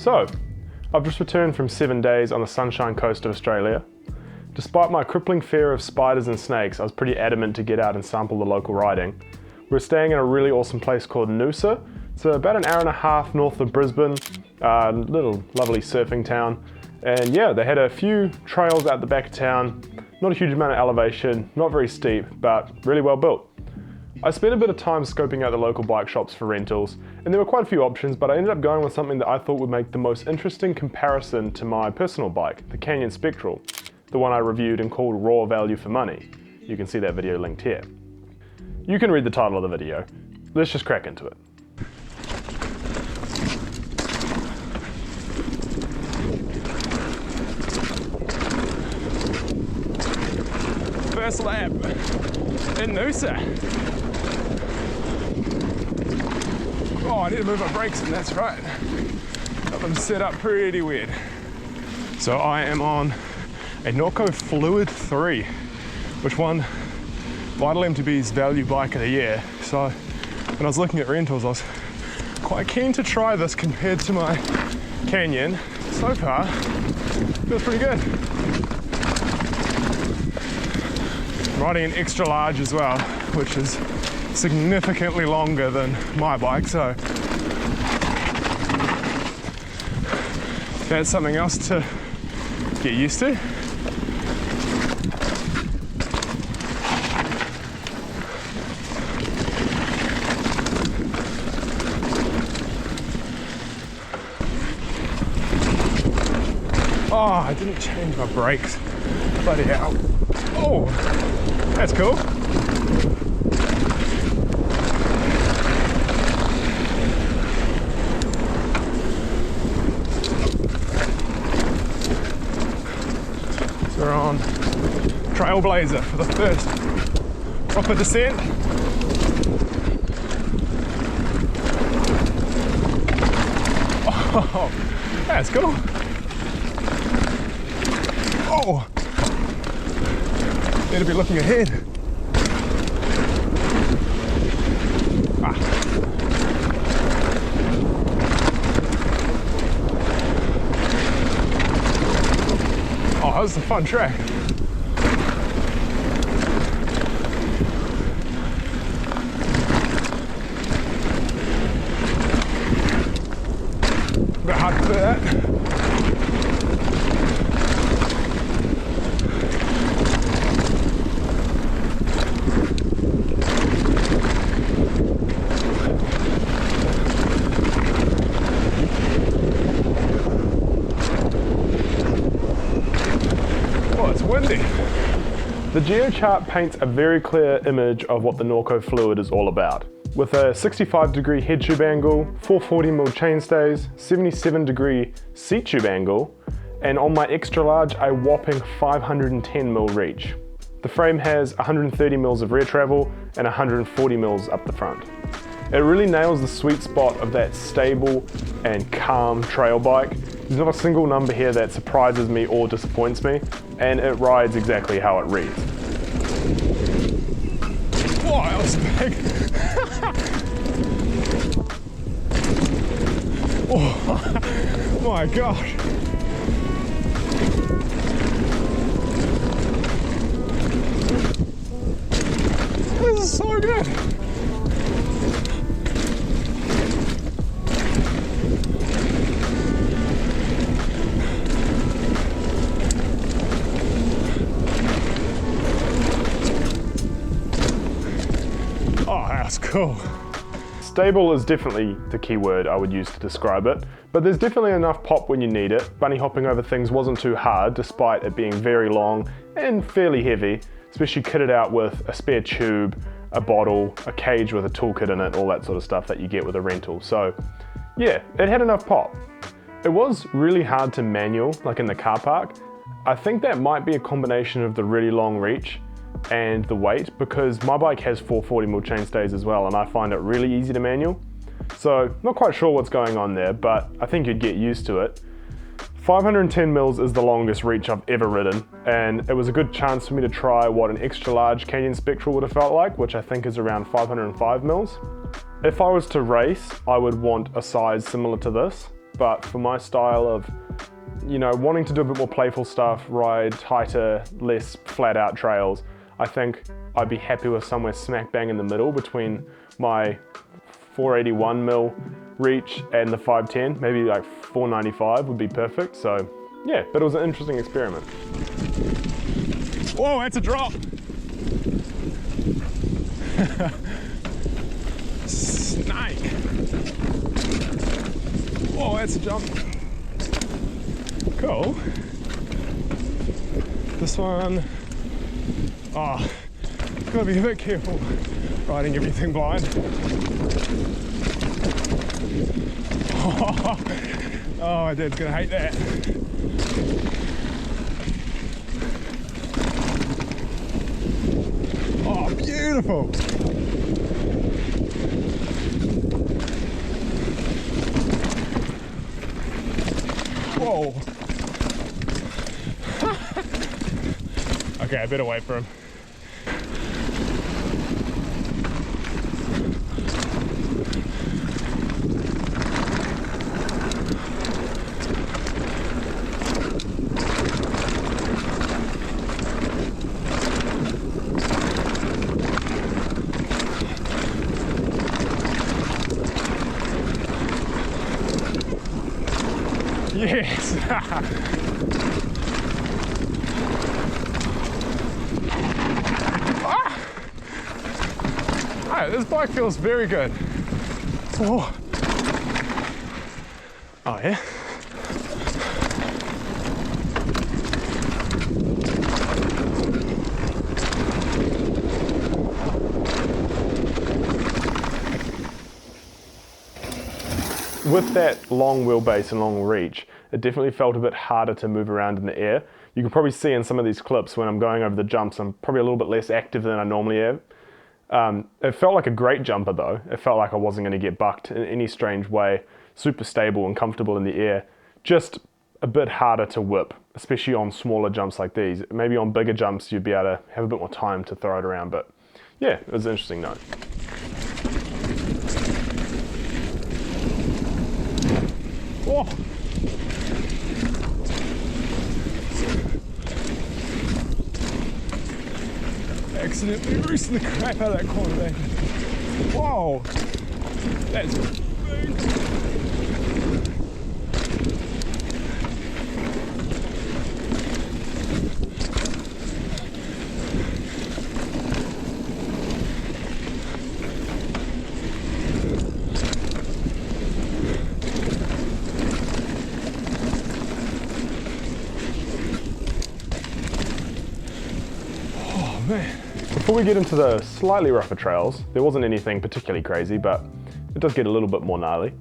So, I've just returned from 7 days on the Sunshine Coast of Australia. Despite my crippling fear of spiders and snakes, I was pretty adamant to get out and sample the local riding. We're staying in a really awesome place called Noosa. It's about an hour and a half north of Brisbane, little lovely surfing town. And yeah, they had a few trails out the back of town, not a huge amount of elevation, not very steep, but really well built. I spent a bit of time scoping out the local bike shops for rentals, and there were quite a few options, but I ended up going with something that I thought would make the most interesting comparison to my personal bike, the Canyon Spectral, the one I reviewed and called Raw Value for Money. You can see that video linked here. You can read the title of the video. Let's just crack into it. First lap in Noosa. Oh, I need to move my brakes in, that's right. Got them set up pretty weird. So I am on a Norco Fluid 3, which won Vital MTB's Value Bike of the Year. So when I was looking at rentals, I was quite keen to try this compared to my Canyon. So far, feels pretty good. I'm riding an extra large as well, which is significantly longer than my bike, so that's something else to get used to. Oh, I didn't change my brakes. Bloody hell. Oh, that's cool. We're on Trailblazer for the first proper descent. Oh, that's cool. Oh, need to be looking ahead. Oh, that was a fun track. A bit hard to do that. Windy. The GeoChart paints a very clear image of what the Norco Fluid is all about. With a 65-degree head tube angle, 440mm chainstays, 77-degree seat tube angle, and on my extra large, a whopping 510mm reach. The frame has 130mm of rear travel and 140mm up the front. It really nails the sweet spot of that stable and calm trail bike. There's not a single number here that surprises me or disappoints me, and it rides exactly how it reads. Whoa, that was big. Oh my gosh. This is so good. Oh, that's cool. Stable is definitely the key word I would use to describe it, but there's definitely enough pop when you need it. Bunny hopping over things wasn't too hard, despite it being very long and fairly heavy, especially kitted out with a spare tube, a bottle, a cage with a toolkit in it, all that sort of stuff that you get with a rental. So yeah, it had enough pop. It was really hard to manual, like in the car park. I think that might be a combination of the really long reach and the weight, because my bike has 440mm chainstays as well, and I find it really easy to manual. So not quite sure what's going on there, but I think you'd get used to it. 510mm is the longest reach I've ever ridden, and it was a good chance for me to try what an extra large Canyon Spectral would have felt like, which I think is around 505mm. If I was to race, I would want a size similar to this. but for my style of, you know, wanting to do a bit more playful stuff, ride tighter, less flat out trails, I think I'd be happy with somewhere smack bang in the middle between my 481mm reach and the 510, maybe like 495 would be perfect. So yeah, but it was an interesting experiment. Whoa, that's a drop. Snake. Whoa, that's a jump. Cool. This one, oh, gotta be a bit careful riding everything blind. Oh, my dad's gonna hate that. Oh, beautiful. Whoa. Okay, I better wait for him. Yes! Ah, this bike feels very good. Oh, yeah. With that long wheelbase and long reach, it definitely felt a bit harder to move around in the air. You can probably see in some of these clips when I'm going over the jumps, I'm probably a little bit less active than I normally am. It felt like a great jumper though. It felt like I wasn't going to get bucked in any strange way. Super stable and comfortable in the air. Just a bit harder to whip, especially on smaller jumps like these. Maybe on bigger jumps you'd be able to have a bit more time to throw it around, but yeah, it was an interesting note. Oh. Accidentally roosting the crap out of that corner there. Whoa! That's big. Oh man. Before we get into the slightly rougher trails, there wasn't anything particularly crazy, but it does get a little bit more gnarly.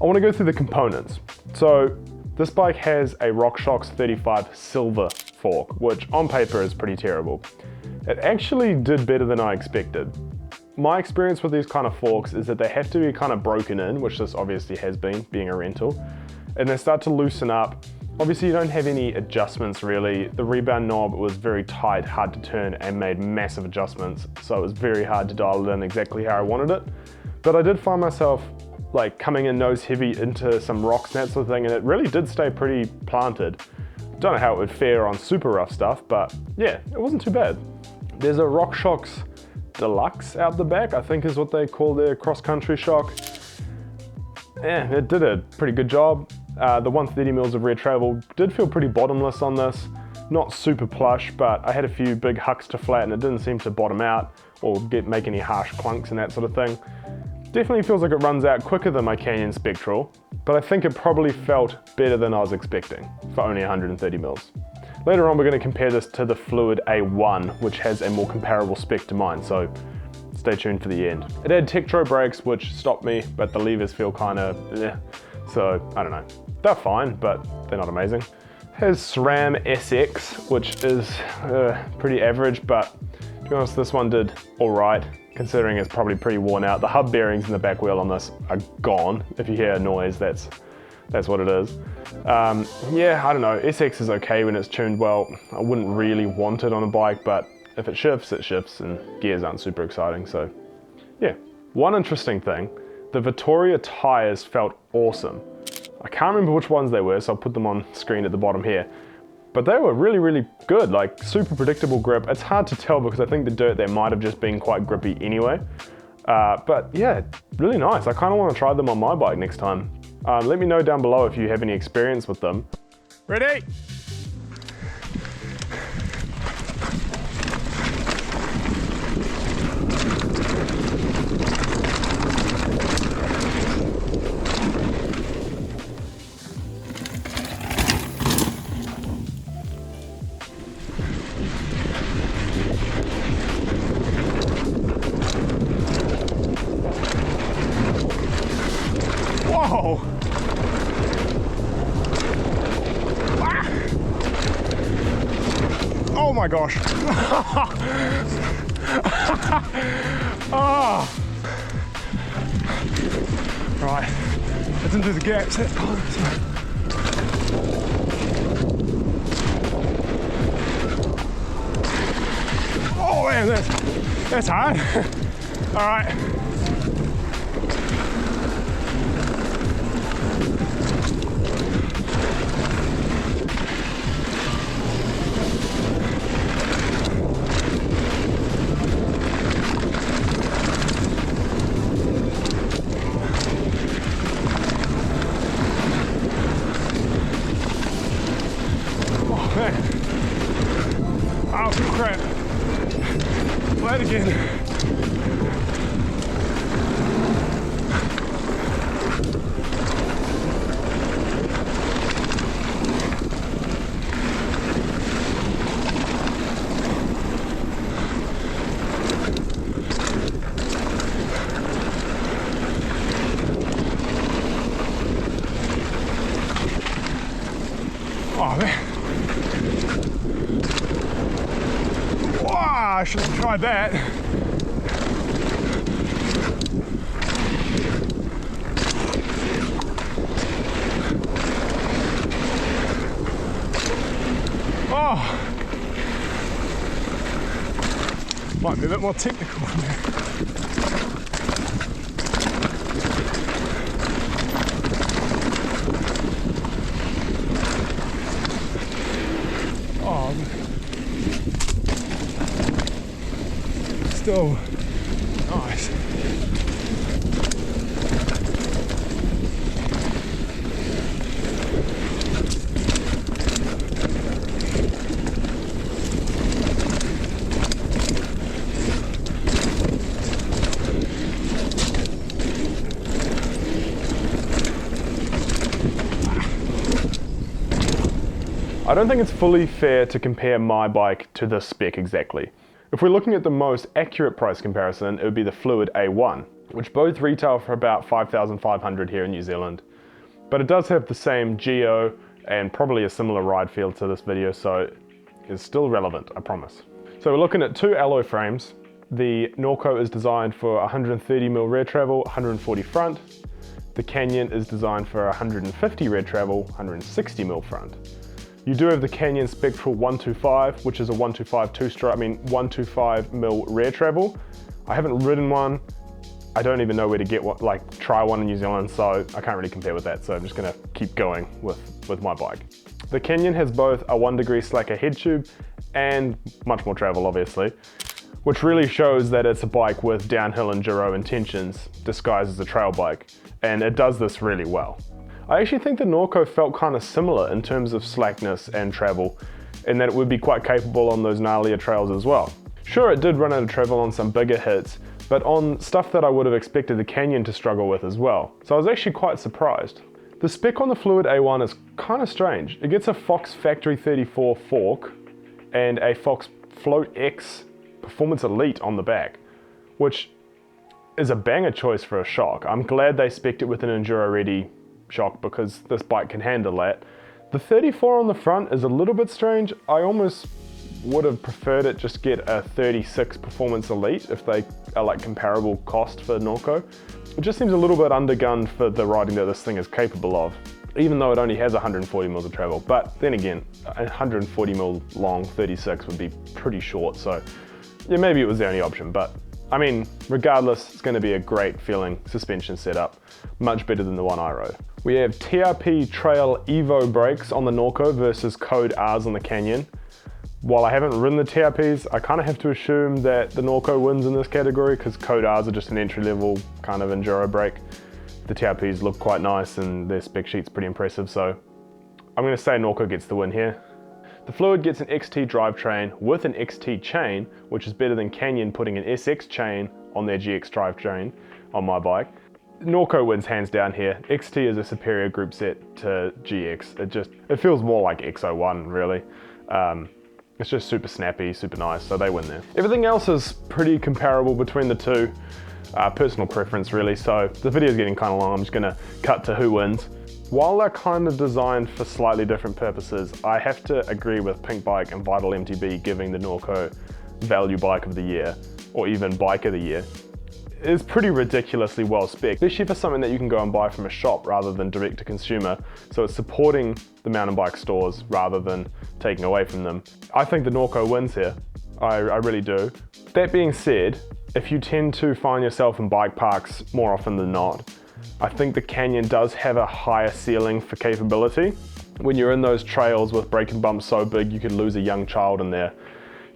I want to go through the components. So this bike has a RockShox 35 silver fork, which on paper is pretty terrible. It actually did better than I expected. My experience with these kind of forks is that they have to be kind of broken in, which this obviously has been, being a rental, and they start to loosen up. Obviously you don't have any adjustments really. The rebound knob was very tight, hard to turn, and made massive adjustments, so it was very hard to dial it in exactly how I wanted it. But I did find myself like coming in nose heavy into some rocks and that sort of thing, and it really did stay pretty planted. Don't know how it would fare on super rough stuff, but yeah, it wasn't too bad. There's a RockShox Deluxe out the back, I think is what they call their cross-country shock. Yeah, it did a pretty good job. The 130mm of rear travel did feel pretty bottomless on this. Not super plush, but I had a few big hucks to flat and it didn't seem to bottom out or make any harsh clunks and that sort of thing. Definitely feels like it runs out quicker than my Canyon Spectral, but I think it probably felt better than I was expecting for only 130mm. Later on we're going to compare this to the Fluid A1, which has a more comparable spec to mine, so stay tuned for the end. It had Tektro brakes, which stopped me, but the levers feel kind of eh, so I don't know. They're fine, but they're not amazing. Has SRAM SX, which is pretty average, but to be honest, this one did all right, considering it's probably pretty worn out. The hub bearings in the back wheel on this are gone. If you hear a noise, that's what it is. Yeah, I don't know, SX is okay when it's tuned well. I wouldn't really want it on a bike, but if it shifts, and gears aren't super exciting, so yeah. One interesting thing, the Vittoria tires felt awesome. I can't remember which ones they were, so I'll put them on screen at the bottom here. But they were really, really good, like super predictable grip. It's hard to tell because I think the dirt there might have just been quite grippy anyway. But yeah, really nice. I kind of want to try them on my bike next time. Let me know down below if you have any experience with them. Ready? Whoa! Ah! Oh my gosh! Oh. Right, let's into the gaps. Oh man, that's hard. All right. Oh crap. Flat again. Oh man. I should have tried that. Oh, might be a bit more technical in there. Oh. Still nice. I don't think it's fully fair to compare my bike to this spec exactly. If we're looking at the most accurate price comparison, it would be the Fluid A1, which both retail for about 5,500 here in New Zealand. But it does have the same geo and probably a similar ride feel to this video, so it's still relevant, I promise. So we're looking at two alloy frames. The Norco is designed for 130mm rear travel, 140 front. The Canyon is designed for 150 rear travel, 160mm front. You do have the Canyon Spectral 125, which is a 125 125mm rear travel. I haven't ridden one. I don't even know where to get one, try one in New Zealand, so I can't really compare with that. So I'm just gonna keep going with my bike. The Canyon has both a 1 degree slacker head tube and much more travel, obviously, which really shows that it's a bike with downhill enduro intentions disguised as a trail bike, and it does this really well. I actually think the Norco felt kind of similar in terms of slackness and travel, in that it would be quite capable on those gnarlier trails as well. Sure, it did run out of travel on some bigger hits, but on stuff that I would have expected the Canyon to struggle with as well. So I was actually quite surprised. The spec on the Fluid A1 is kind of strange. It gets a Fox Factory 34 fork and a Fox Float X Performance Elite on the back, which is a banger choice for a shock. I'm glad they spec'd it with an enduro-ready shock because this bike can handle that. The 34 on the front is a little bit strange. I almost would have preferred it just get a 36 Performance Elite if they are like comparable cost for Norco. It just seems a little bit undergunned for the riding that this thing is capable of, even though it only has 140 mils of travel. But then again, 140 mil long 36 would be pretty short, so yeah, maybe it was the only option. But I mean, regardless, it's going to be a great feeling suspension setup, much better than the one I rode. We have TRP Trail Evo brakes on the Norco versus Code R's on the Canyon. While I haven't ridden the TRPs, I kind of have to assume that the Norco wins in this category because Code R's are just an entry-level kind of enduro brake. The TRPs look quite nice and their spec sheet's pretty impressive, so I'm going to say Norco gets the win here. The Fluid gets an XT drivetrain with an XT chain, which is better than Canyon putting an SX chain on their GX drivetrain on my bike. Norco wins hands down here. XT is a superior group set to GX. It feels more like X01 really. It's just super snappy, super nice, so they win there. Everything else is pretty comparable between the two. Personal preference really, so the video's getting kind of long. I'm just gonna cut to who wins. While they're kind of designed for slightly different purposes, I have to agree with Pink Bike and Vital MTB giving the Norco Value Bike of the Year, or even Bike of the Year. It's pretty ridiculously well spec'd, especially for something that you can go and buy from a shop rather than direct to consumer. So it's supporting the mountain bike stores rather than taking away from them. I think the Norco wins here. I really do. That being said, if you tend to find yourself in bike parks more often than not, I think the Canyon does have a higher ceiling for capability. When you're in those trails with braking bumps so big you could lose a young child in there,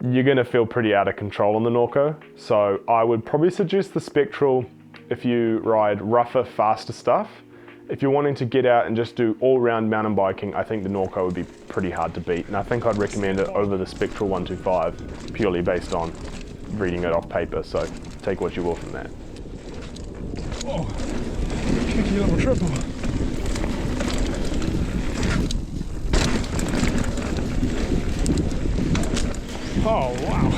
you're gonna feel pretty out of control on the Norco. So I would probably suggest the Spectral if you ride rougher, faster stuff. If you're wanting to get out and just do all-round mountain biking, I think the Norco would be pretty hard to beat. And I think I'd recommend it over the Spectral 125, purely based on reading it off paper. So take what you will from that. Oh, tricky little triple. Oh, wow.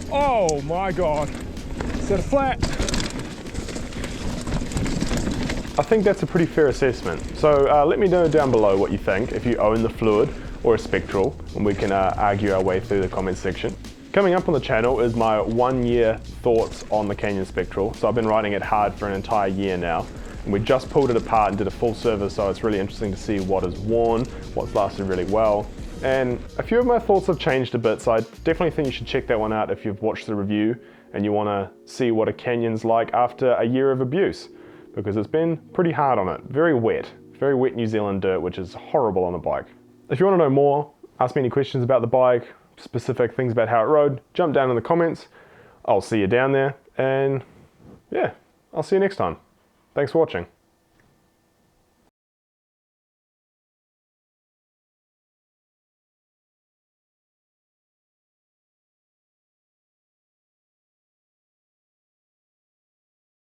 Oh my God. Set it flat. I think that's a pretty fair assessment. So let me know down below what you think, if you own the Fluid or a Spectral, and we can argue our way through the comments section. Coming up on the channel is my 1 year thoughts on the Canyon Spectral. So I've been riding it hard for an entire year now. And we just pulled it apart and did a full service, so it's really interesting to see what is worn, what's lasted really well. And a few of my thoughts have changed a bit, so I definitely think you should check that one out if you've watched the review and you want to see what a Canyon's like after a year of abuse, because it's been pretty hard on it. Very wet New Zealand dirt, which is horrible on a bike. If you want to know more, ask me any questions about the bike, specific things about how it rode, jump down in the comments. I'll see you down there, and yeah, I'll see you next time. Thanks for watching.